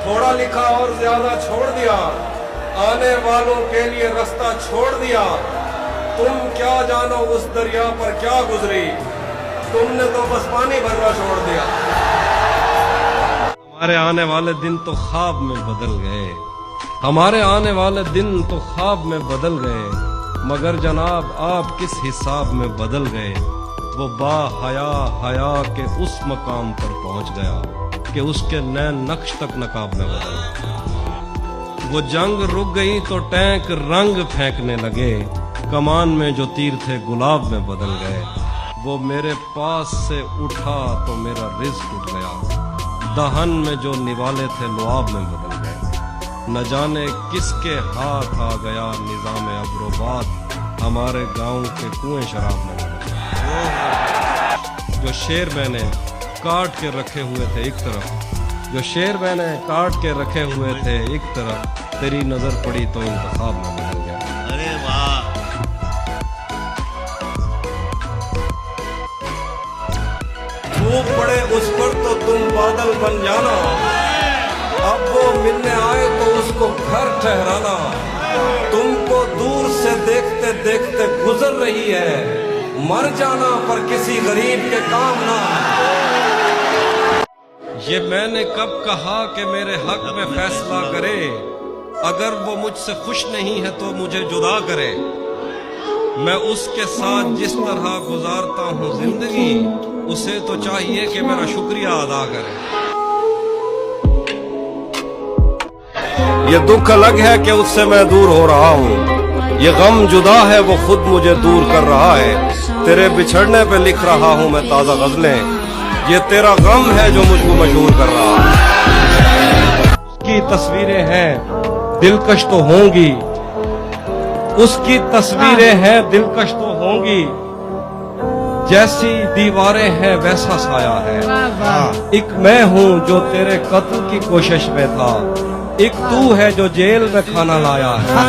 थोड़ा लिखा और ज्यादा छोड़ दिया, आने वालों के लिए रास्ता छोड़ दिया। तुम क्या जानो उस दरिया पर क्या गुजरी, तुमने तो बस पानी भरना छोड़ दिया। हमारे आने वाले दिन तो ख्वाब में बदल गए, हमारे आने वाले दिन तो ख्वाब में बदल गए, मगर जनाब आप किस हिसाब में बदल गए। वो बा हया हया के उस मकाम पर पहुंच गया कि उसके नैन नक्श तक नकाब में बदल गए। वो जंग रुक गई तो टैंक रंग फेंकने लगे, कमान में जो तीर थे गुलाब में बदल गए। वो मेरे पास से उठा तो मेरा रिज़्क उठ गया, दहन में जो निवाले थे लुआब में बदल गए। न जाने किसके हाथ आ गया निज़ाम अब्रोबाद, हमारे गांव के कुएं शराब में बदल गए। जो शेर मैंने काट के रखे हुए थे एक तरफ, जो शेर मैंने काट के रखे हुए थे एक तरफ, तेरी नजर पड़ी तो इंतखाब में बदल गया। अरे वाह, धूप पड़े उस पर तो तुम बादल बन जाना, अब वो मिलने आए तो उसको घर ठहराना। तुमको दूर से देखते देखते गुजर रही है, मर जाना पर किसी गरीब के काम ना। ये मैंने कब कहा कि मेरे हक में फैसला करे, अगर वो मुझसे खुश नहीं है तो मुझे जुदा करे। मैं उसके साथ जिस तरह गुजारता हूँ जिंदगी, उसे तो चाहिए कि मेरा शुक्रिया अदा करे। ये दुख अलग है कि उससे मैं दूर हो रहा हूँ, ये गम जुदा है वो खुद मुझे दूर कर रहा है। तेरे बिछड़ने पे लिख रहा हूँ मैं ताज़ा गज़लें, ये तेरा गम है जो मुझको मजबूर कर रहा है। की तस्वीरें हैं दिलकश तो होंगी, उसकी तस्वीरें हैं दिलकश तो होंगी, जैसी दीवारें हैं वैसा साया है। एक मैं हूँ जो तेरे कत्ल की कोशिश में था, एक तू है जो जेल में खाना लाया है।